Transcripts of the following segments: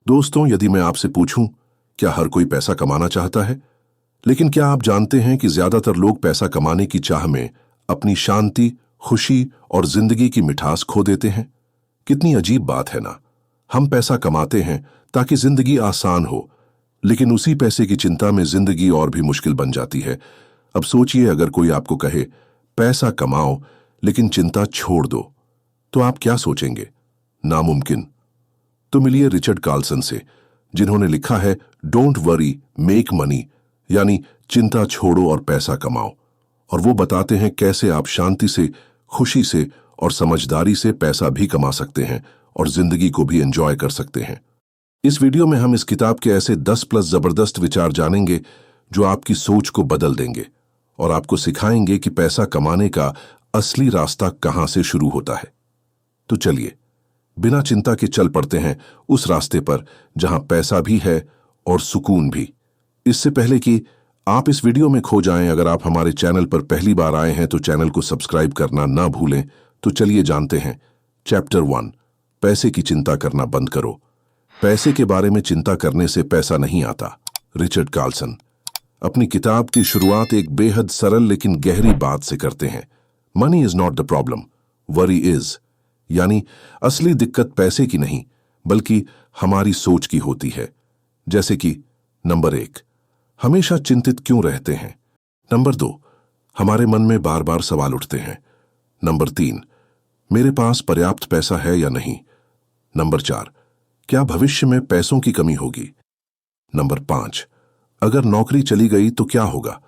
दोस्तों, यदि मैं आपसे पूछूं, क्या हर कोई पैसा कमाना चाहता है? लेकिन क्या आप जानते हैं कि ज्यादातर लोग पैसा कमाने की चाह में अपनी शांति, खुशी और जिंदगी की मिठास खो देते हैं? कितनी अजीब बात है ना। हम पैसा कमाते हैं ताकि जिंदगी आसान हो, लेकिन उसी पैसे की चिंता में जिंदगी और भी मुश्किल बन जाती है। अब सोचिए, अगर कोई आपको कहे पैसा कमाओ लेकिन चिंता छोड़ दो, तो आप क्या सोचेंगे? नामुमकिन। तो मिलिए रिचर्ड कार्लसन से, जिन्होंने लिखा है डोंट वरी मेक मनी, यानी चिंता छोड़ो और पैसा कमाओ। और वो बताते हैं कैसे आप शांति से, खुशी से और समझदारी से पैसा भी कमा सकते हैं और जिंदगी को भी एंजॉय कर सकते हैं। इस वीडियो में हम इस किताब के ऐसे 10+ जबरदस्त विचार जानेंगे जो आपकी सोच को बदल देंगे और आपको सिखाएंगे कि पैसा कमाने का असली रास्ता कहां से शुरू होता है। तो चलिए, बिना चिंता के चल पड़ते हैं उस रास्ते पर जहां पैसा भी है और सुकून भी। इससे पहले कि आप इस वीडियो में खो जाएं, अगर आप हमारे चैनल पर पहली बार आए हैं तो चैनल को सब्सक्राइब करना ना भूलें। तो चलिए जानते हैं। चैप्टर 1, पैसे की चिंता करना बंद करो। पैसे के बारे में चिंता करने से पैसा नहीं आता। रिचर्ड कार्लसन अपनी किताब की शुरुआत एक बेहद सरल लेकिन गहरी बात से करते हैं। Money is not the problem, worry is. यानी असली दिक्कत पैसे की नहीं, बल्कि हमारी सोच की होती है। जैसे कि नंबर 1, हमेशा चिंतित क्यों रहते हैं? नंबर 2, हमारे मन में बार बार सवाल उठते हैं। नंबर 3, मेरे पास पर्याप्त पैसा है या नहीं? नंबर 4, क्या भविष्य में पैसों की कमी होगी? नंबर 5, अगर नौकरी चली गई तो क्या होगा?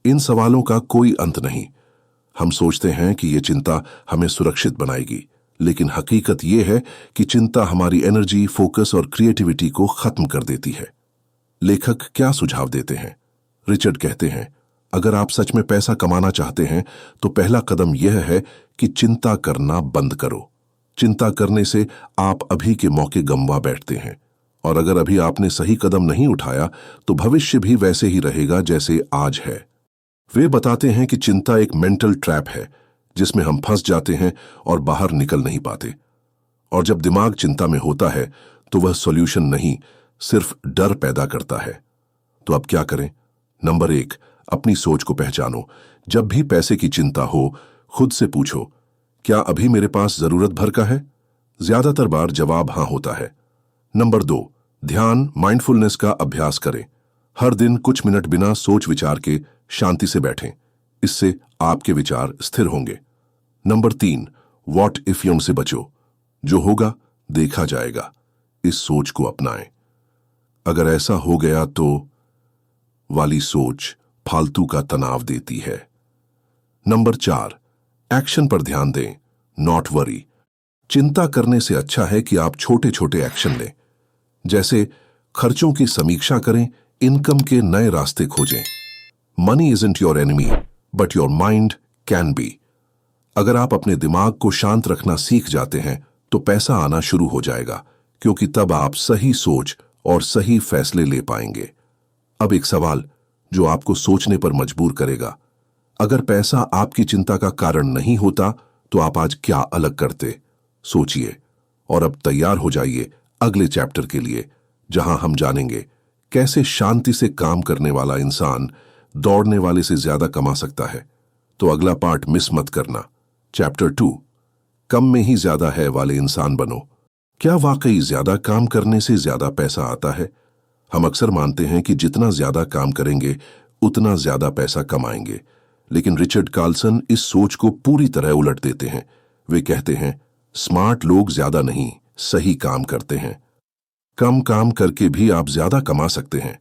इन सवालों का कोई अंत नहीं। हम सोचते हैं कि ये चिंता हमें सुरक्षित बनाएगी, लेकिन हकीकत यह है कि चिंता हमारी एनर्जी, फोकस और क्रिएटिविटी को खत्म कर देती है। लेखक क्या सुझाव देते हैं? रिचर्ड कहते हैं, अगर आप सच में पैसा कमाना चाहते हैं तो पहला कदम यह है कि चिंता करना बंद करो। चिंता करने से आप अभी के मौके गंवा बैठते हैं, और अगर अभी आपने सही कदम नहीं उठाया तो भविष्य भी वैसे ही रहेगा जैसे आज है। वे बताते हैं कि चिंता एक मेंटल ट्रैप है जिसमें हम फंस जाते हैं और बाहर निकल नहीं पाते। और जब दिमाग चिंता में होता है तो वह सॉल्यूशन नहीं, सिर्फ डर पैदा करता है। तो अब क्या करें? नंबर 1, अपनी सोच को पहचानो। जब भी पैसे की चिंता हो, खुद से पूछो, क्या अभी मेरे पास जरूरत भर का है? ज्यादातर बार जवाब हाँ होता है। नंबर 2, ध्यान, माइंडफुलनेस का अभ्यास करें। हर दिन कुछ मिनट बिना सोच विचार के शांति से बैठें। इससे आपके विचार स्थिर होंगे। नंबर 3, व्हाट इफ यम से बचो। जो होगा देखा जाएगा, इस सोच को अपनाएं। अगर ऐसा हो गया तो वाली सोच फालतू का तनाव देती है। नंबर 4, एक्शन पर ध्यान दें, नॉट वरी। चिंता करने से अच्छा है कि आप छोटे छोटे एक्शन लें, जैसे खर्चों की समीक्षा करें, इनकम के नए रास्ते खोजें। Money isn't your enemy, but your mind can be. अगर आप अपने दिमाग को शांत रखना सीख जाते हैं तो पैसा आना शुरू हो जाएगा, क्योंकि तब आप सही सोच और सही फैसले ले पाएंगे। अब एक सवाल जो आपको सोचने पर मजबूर करेगा। अगर पैसा आपकी चिंता का कारण नहीं होता तो आप आज क्या अलग करते? सोचिए और अब तैयार हो जाइए अगले चैप्टर के लिए, जहां हम जानेंगे कैसे शांति से काम करने वाला इंसान दौड़ने वाले से ज्यादा कमा सकता है। तो अगला पार्ट मिस मत करना। चैप्टर 2, कम में ही ज्यादा है वाले इंसान बनो। क्या वाकई ज्यादा काम करने से ज्यादा पैसा आता है? हम अक्सर मानते हैं कि जितना ज्यादा काम करेंगे उतना ज्यादा पैसा कमाएंगे, लेकिन रिचर्ड कार्लसन इस सोच को पूरी तरह उलट देते हैं। वे कहते हैं, स्मार्ट लोग ज्यादा नहीं, सही काम करते हैं। कम काम करके भी आप ज्यादा कमा सकते हैं,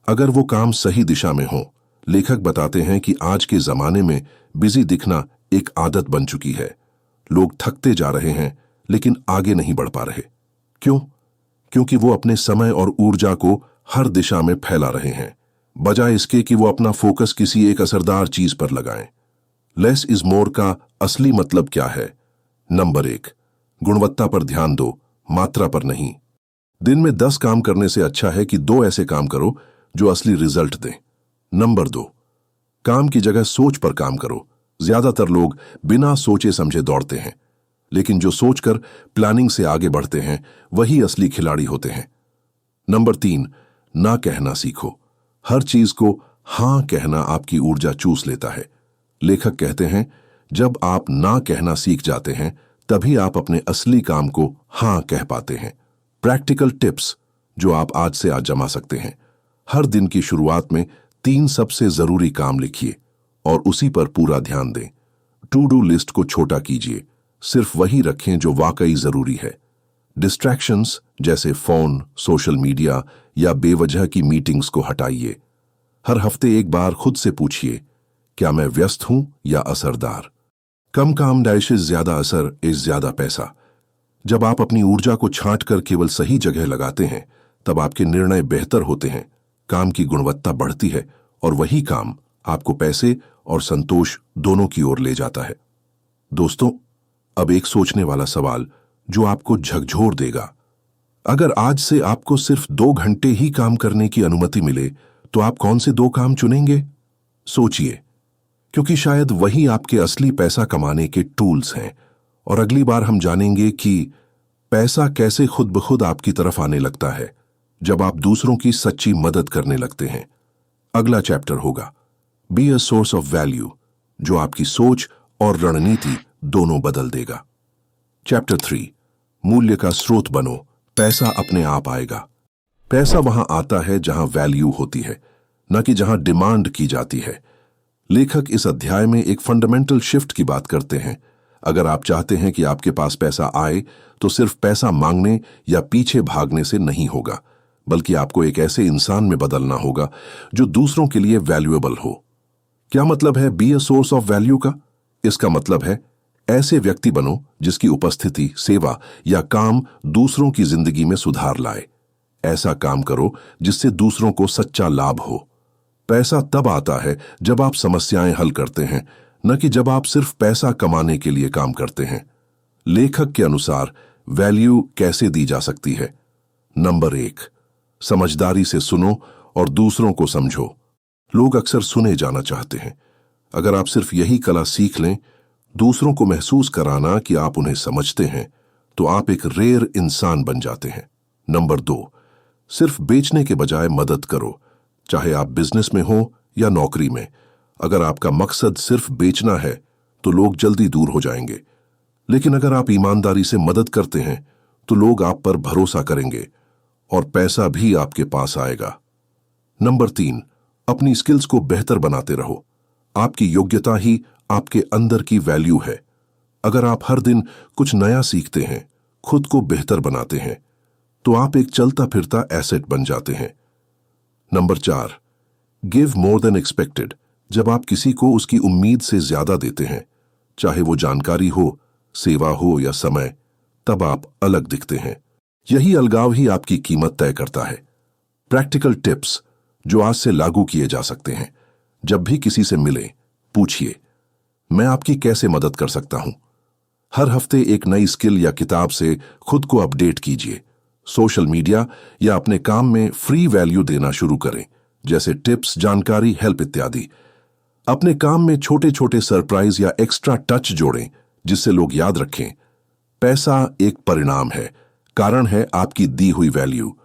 अगर वो काम सही दिशा में हो। लेखक बताते हैं कि आज के जमाने में बिजी दिखना एक आदत बन चुकी है। लोग थकते जा रहे हैं लेकिन आगे नहीं बढ़ पा रहे। क्यों? क्योंकि वो अपने समय और ऊर्जा को हर दिशा में फैला रहे हैं, बजाय इसके कि वो अपना फोकस किसी एक असरदार चीज पर लगाएं। लेस इज मोर का असली मतलब क्या है? नंबर 1, गुणवत्ता पर ध्यान दो, मात्रा पर नहीं। दिन में 10 काम करने से अच्छा है कि 2 ऐसे काम करो जो असली रिजल्ट दें। नंबर 2, काम की जगह सोच पर काम करो। ज्यादातर लोग बिना सोचे समझे दौड़ते हैं, लेकिन जो सोचकर प्लानिंग से आगे बढ़ते हैं वही असली खिलाड़ी होते हैं। नंबर 3, ना कहना सीखो। हर चीज को हाँ कहना आपकी ऊर्जा चूस लेता है। लेखक कहते हैं, जब आप ना कहना सीख जाते हैं तभी आप अपने असली काम को हाँ कह पाते हैं। प्रैक्टिकल टिप्स जो आप आज से आज जमा सकते हैं। हर दिन की शुरुआत में 3 सबसे जरूरी काम लिखिए और उसी पर पूरा ध्यान दें। टू डू लिस्ट को छोटा कीजिए, सिर्फ वही रखें जो वाकई जरूरी है। डिस्ट्रैक्शंस जैसे फोन, सोशल मीडिया या बेवजह की मीटिंग्स को हटाइए। हर हफ्ते एक बार खुद से पूछिए, क्या मैं व्यस्त हूं या असरदार? कम काम डाइशेस ज्यादा असर इस ज्यादा पैसा। जब आप अपनी ऊर्जा को छांट कर केवल सही जगह लगाते हैं तब आपके निर्णय बेहतर होते हैं, काम की गुणवत्ता बढ़ती है और वही काम आपको पैसे और संतोष दोनों की ओर ले जाता है। दोस्तों, अब एक सोचने वाला सवाल जो आपको झकझोर देगा। अगर आज से आपको सिर्फ 2 घंटे ही काम करने की अनुमति मिले तो आप कौन से 2 काम चुनेंगे? सोचिए, क्योंकि शायद वही आपके असली पैसा कमाने के टूल्स हैं। और अगली बार हम जानेंगे कि पैसा कैसे खुद ब खुद आपकी तरफ आने लगता है जब आप दूसरों की सच्ची मदद करने लगते हैं। अगला चैप्टर होगा be a source of value, जो आपकी सोच और रणनीति दोनों बदल देगा। चैप्टर 3, मूल्य का स्रोत बनो, पैसा अपने आप आएगा। पैसा वहां आता है जहां वैल्यू होती है, न कि जहां डिमांड की जाती है। लेखक इस अध्याय में एक फंडामेंटल शिफ्ट की बात करते हैं। अगर आप चाहते हैं कि आपके पास पैसा आए तो सिर्फ पैसा मांगने या पीछे भागने से नहीं होगा, बल्कि आपको एक ऐसे इंसान में बदलना होगा जो दूसरों के लिए वैल्यूएबल हो। क्या मतलब है be a source of value का? इसका मतलब है ऐसे व्यक्ति बनो जिसकी उपस्थिति, सेवा या काम दूसरों की जिंदगी में सुधार लाए। ऐसा काम करो जिससे दूसरों को सच्चा लाभ हो। पैसा तब आता है जब आप समस्याएं हल करते हैं, न कि जब आप सिर्फ पैसा कमाने के लिए काम करते हैं। लेखक के अनुसार वैल्यू कैसे दी जा सकती है? नंबर 1, समझदारी से सुनो और दूसरों को समझो। लोग अक्सर सुने जाना चाहते हैं। अगर आप सिर्फ यही कला सीख लें, दूसरों को महसूस कराना कि आप उन्हें समझते हैं, तो आप एक रेयर इंसान बन जाते हैं। नंबर 2, सिर्फ बेचने के बजाय मदद करो, चाहे आप बिजनेस में हो या नौकरी में। अगर आपका मकसद सिर्फ बेचना है तो लोग जल्दी दूर हो जाएंगे, लेकिन अगर आप ईमानदारी से मदद करते हैं तो लोग आप पर भरोसा करेंगे और पैसा भी आपके पास आएगा। नंबर 3, अपनी स्किल्स को बेहतर बनाते रहो। आपकी योग्यता ही आपके अंदर की वैल्यू है। अगर आप हर दिन कुछ नया सीखते हैं, खुद को बेहतर बनाते हैं, तो आप एक चलता फिरता एसेट बन जाते हैं। Number 4, give more than expected. जब आप किसी को उसकी उम्मीद से ज्यादा देते हैं, चाहे वो जानकारी हो, सेवा हो या समय, तब आप अलग दिखते हैं। यही अलगाव ही आपकी कीमत तय करता है। प्रैक्टिकल टिप्स जो आज से लागू किए जा सकते हैं। जब भी किसी से मिले, पूछिए, मैं आपकी कैसे मदद कर सकता हूं? हर हफ्ते एक नई स्किल या किताब से खुद को अपडेट कीजिए। सोशल मीडिया या अपने काम में फ्री वैल्यू देना शुरू करें, जैसे टिप्स, जानकारी, हेल्प इत्यादि। अपने काम में छोटे छोटे सरप्राइज या एक्स्ट्रा टच जोड़ें, जिससे लोग याद रखें। पैसा एक परिणाम है, कारण है आपकी दी हुई वैल्यू।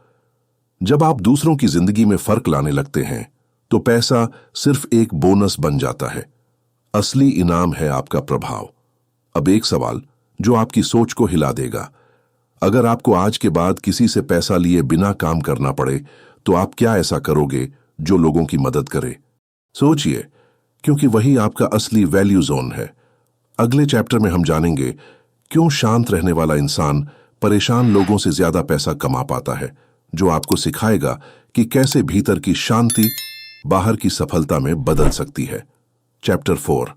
जब आप दूसरों की जिंदगी में फर्क लाने लगते हैं तो पैसा सिर्फ एक बोनस बन जाता है। असली इनाम है आपका प्रभाव। अब एक सवाल जो आपकी सोच को हिला देगा। अगर आपको आज के बाद किसी से पैसा लिए बिना काम करना पड़े तो आप क्या ऐसा करोगे जो लोगों की मदद करे? सोचिए, क्योंकि वही आपका असली वैल्यू जोन है। अगले चैप्टर में हम जानेंगे क्यों शांत रहने वाला इंसान परेशान लोगों से ज्यादा पैसा कमा पाता है, जो आपको सिखाएगा कि कैसे भीतर की शांति बाहर की सफलता में बदल सकती है। चैप्टर 4,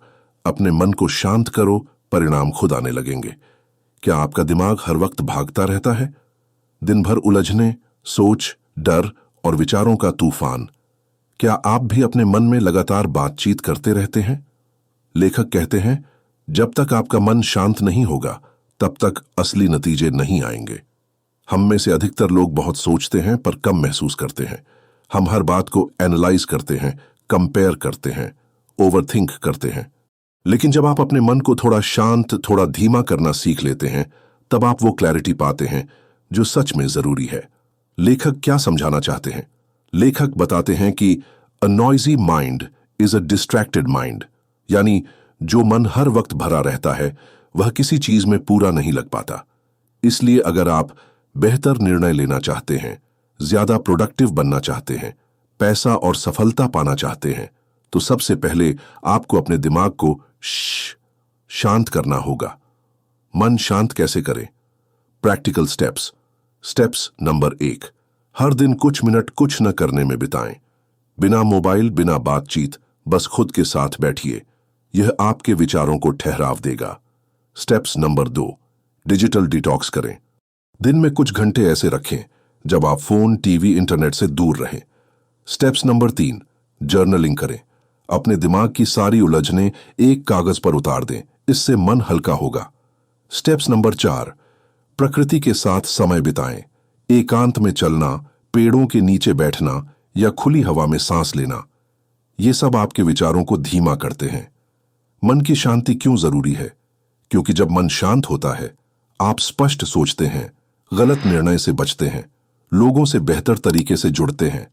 अपने मन को शांत करो, परिणाम खुद आने लगेंगे। क्या आपका दिमाग हर वक्त भागता रहता है? दिन भर उलझने, सोच, डर और विचारों का तूफान। क्या आप भी अपने मन में लगातार बातचीत करते रहते हैं? लेखक कहते हैं, जब तक आपका मन शांत नहीं होगा तब तक असली नतीजे नहीं आएंगे। हम में से अधिकतर लोग बहुत सोचते हैं पर कम महसूस करते हैं। हम हर बात को एनालाइज करते हैं, कंपेयर करते हैं, ओवरथिंक करते हैं। लेकिन जब आप अपने मन को थोड़ा शांत, थोड़ा धीमा करना सीख लेते हैं, तब आप वो क्लैरिटी पाते हैं जो सच में जरूरी है। लेखक क्या समझाना चाहते हैं? लेखक बताते हैं कि a noisy mind is a distracted mind, यानी जो मन हर वक्त भरा रहता है वह किसी चीज में पूरा नहीं लग पाता। इसलिए अगर आप बेहतर निर्णय लेना चाहते हैं, ज्यादा प्रोडक्टिव बनना चाहते हैं, पैसा और सफलता पाना चाहते हैं, तो सबसे पहले आपको अपने दिमाग को शांत करना होगा। मन शांत कैसे करें? Practical steps. स्टेप्स नंबर 1, हर दिन कुछ मिनट कुछ न करने में बिताएं। बिना मोबाइल, बिना बातचीत, बस खुद के साथ बैठिए। यह आपके विचारों को ठहराव देगा। स्टेप्स नंबर 2, डिजिटल डिटॉक्स करें। दिन में कुछ घंटे ऐसे रखें जब आप फोन, टीवी, इंटरनेट से दूर रहें। स्टेप्स नंबर 3, जर्नलिंग करें। अपने दिमाग की सारी उलझनें एक कागज पर उतार दें, इससे मन हल्का होगा। स्टेप्स नंबर 4, प्रकृति के साथ समय बिताएं। एकांत में चलना, पेड़ों के नीचे बैठना या खुली हवा में सांस लेना, ये सब आपके विचारों को धीमा करते हैं। मन की शांति क्यों जरूरी है? क्योंकि जब मन शांत होता है, आप स्पष्ट सोचते हैं, गलत निर्णय से बचते हैं, लोगों से बेहतर तरीके से जुड़ते हैं।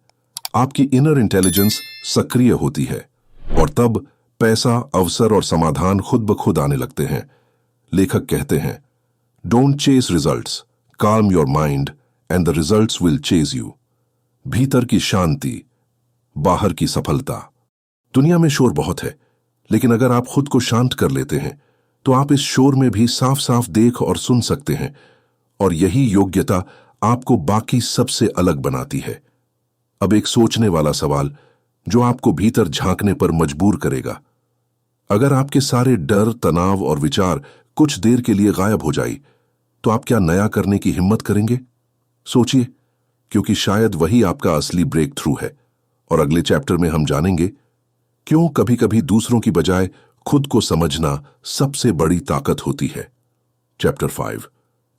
आपकी इनर इंटेलिजेंस सक्रिय होती है और तब पैसा, अवसर और समाधान खुद ब खुद आने लगते हैं। लेखक कहते हैं, don't chase results, calm your mind and the results will chase you। भीतर की शांति, बाहर की सफलता। दुनिया में शोर बहुत है, लेकिन अगर आप खुद को शांत कर लेते हैं तो आप इस शोर में भी साफ साफ देख और सुन सकते हैं, और यही योग्यता आपको बाकी सबसे अलग बनाती है। अब एक सोचने वाला सवाल जो आपको भीतर झांकने पर मजबूर करेगा। अगर आपके सारे डर, तनाव और विचार कुछ देर के लिए गायब हो जाए, तो आप क्या नया करने की हिम्मत करेंगे? सोचिए, क्योंकि शायद वही आपका असली ब्रेक थ्रू है। और अगले चैप्टर में हम जानेंगे क्यों कभी कभी दूसरों की बजाय खुद को समझना सबसे बड़ी ताकत होती है। चैप्टर 5,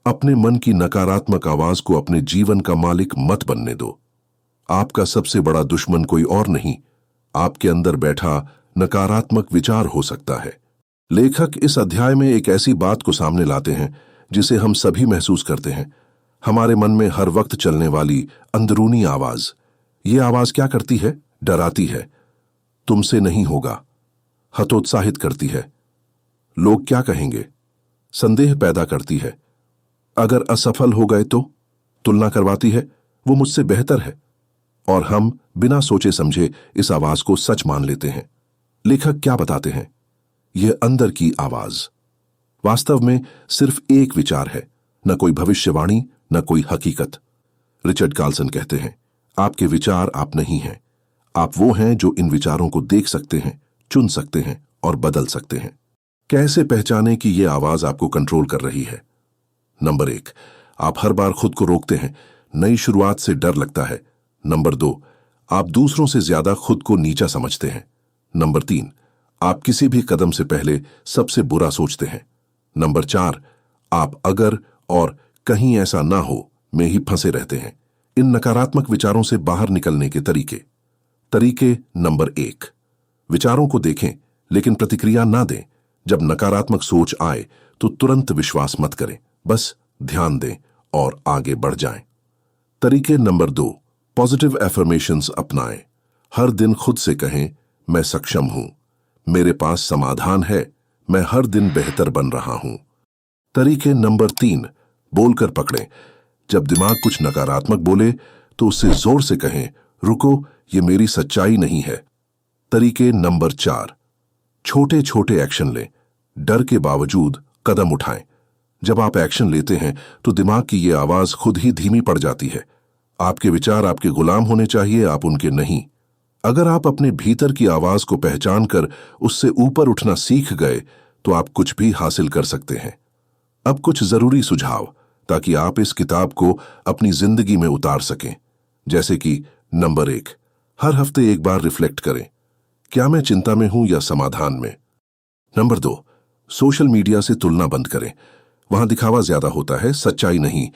अपने मन की नकारात्मक आवाज को अपने जीवन का मालिक मत बनने दो। आपका सबसे बड़ा दुश्मन कोई और नहीं, आपके अंदर बैठा नकारात्मक विचार हो सकता है। लेखक इस अध्याय में एक ऐसी बात को सामने लाते हैं जिसे हम सभी महसूस करते हैं, हमारे मन में हर वक्त चलने वाली अंदरूनी आवाज। ये आवाज क्या करती है? डराती है, तुमसे नहीं होगा, हतोत्साहित करती है, लोग क्या कहेंगे, संदेह पैदा करती है, अगर असफल हो गए तो तुलना करवाती है, वो मुझसे बेहतर है, और हम बिना सोचे समझे इस आवाज को सच मान लेते हैं। लेखक क्या बताते हैं? यह अंदर की आवाज वास्तव में सिर्फ एक विचार है, न कोई भविष्यवाणी, न कोई हकीकत। रिचर्ड कार्लसन कहते हैं, आपके विचार आप नहीं हैं, आप वो हैं जो इन विचारों को देख सकते हैं, चुन सकते हैं और बदल सकते हैं। कैसे पहचानें कि यह आवाज आपको कंट्रोल कर रही है? नंबर 1, आप हर बार खुद को रोकते हैं, नई शुरुआत से डर लगता है। नंबर 2, आप दूसरों से ज्यादा खुद को नीचा समझते हैं। नंबर 3, आप किसी भी कदम से पहले सबसे बुरा सोचते हैं। नंबर 4, आप अगर और कहीं ऐसा ना हो में ही फंसे रहते हैं। इन नकारात्मक विचारों से बाहर निकलने के तरीके नंबर 1, विचारों को देखें लेकिन प्रतिक्रिया ना दें। जब नकारात्मक सोच आए तो तुरंत विश्वास मत करें, बस ध्यान दें और आगे बढ़ जाएं। तरीके नंबर 2, पॉजिटिव एफर्मेशंस अपनाएं। हर दिन खुद से कहें, मैं सक्षम हूं, मेरे पास समाधान है, मैं हर दिन बेहतर बन रहा हूं। तरीके नंबर 3, बोलकर पकड़ें। जब दिमाग कुछ नकारात्मक बोले तो उससे जोर से कहें, रुको, ये मेरी सच्चाई नहीं है। तरीके नंबर 4, छोटे छोटे एक्शन लें, डर के बावजूद कदम उठाएं। जब आप एक्शन लेते हैं तो दिमाग की ये आवाज खुद ही धीमी पड़ जाती है। आपके विचार आपके गुलाम होने चाहिए, आप उनके नहीं। अगर आप अपने भीतर की आवाज को पहचान कर उससे ऊपर उठना सीख गए तो आप कुछ भी हासिल कर सकते हैं। अब कुछ जरूरी सुझाव ताकि आप इस किताब को अपनी जिंदगी में उतार सकें। जैसे कि नंबर 1, हर हफ्ते एक बार रिफ्लेक्ट करें, क्या मैं चिंता में हूं या समाधान में। नंबर 2, सोशल मीडिया से तुलना बंद करें, वहां दिखावा ज्यादा होता है, सच्चाई नहीं।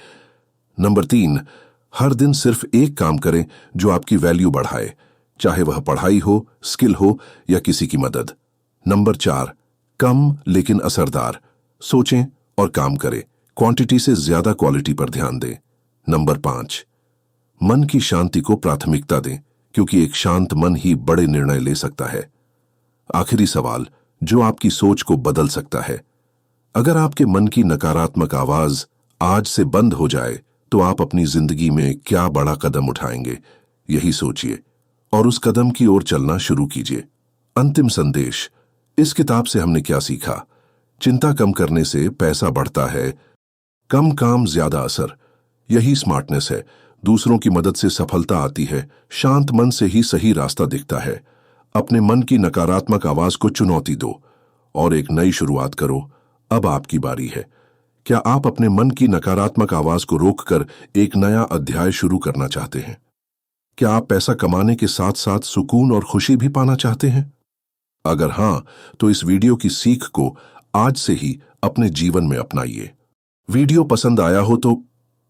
नंबर 3, हर दिन सिर्फ एक काम करें जो आपकी वैल्यू बढ़ाए, चाहे वह पढ़ाई हो, स्किल हो या किसी की मदद। नंबर 4, कम लेकिन असरदार, सोचें और काम करें, क्वांटिटी से ज्यादा क्वालिटी पर ध्यान दें। नंबर 5, मन की शांति को प्राथमिकता दें, क्योंकि एक शांत मन ही बड़े निर्णय ले सकता है। आखिरी सवाल जो आपकी सोच को बदल सकता है। अगर आपके मन की नकारात्मक आवाज आज से बंद हो जाए तो आप अपनी जिंदगी में क्या बड़ा कदम उठाएंगे, यही सोचिए और उस कदम की ओर चलना शुरू कीजिए। अंतिम संदेश, इस किताब से हमने क्या सीखा? चिंता कम करने से पैसा बढ़ता है, कम काम ज्यादा असर, यही स्मार्टनेस है। दूसरों की मदद से सफलता आती है, शांत मन से ही सही रास्ता दिखता है। अपने मन की नकारात्मक आवाज को चुनौती दो और एक नई शुरुआत करो। अब आपकी बारी है। क्या आप अपने मन की नकारात्मक आवाज को रोककर एक नया अध्याय शुरू करना चाहते हैं? क्या आप पैसा कमाने के साथ साथ सुकून और खुशी भी पाना चाहते हैं? अगर हां, तो इस वीडियो की सीख को आज से ही अपने जीवन में अपनाइए। वीडियो पसंद आया हो तो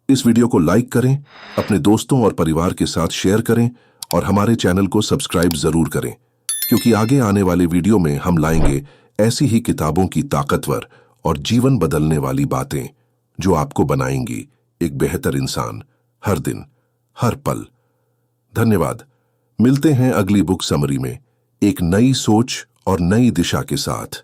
इस वीडियो को लाइक करें, अपने दोस्तों और परिवार के साथ शेयर करें और हमारे चैनल को सब्सक्राइब जरूर करें, क्योंकि आगे आने वाले वीडियो में हम लाएंगे ऐसी ही किताबों की ताकतवर और जीवन बदलने वाली बातें जो आपको बनाएंगी एक बेहतर इंसान, हर दिन, हर पल। धन्यवाद। मिलते हैं अगली बुक समरी में एक नई सोच और नई दिशा के साथ।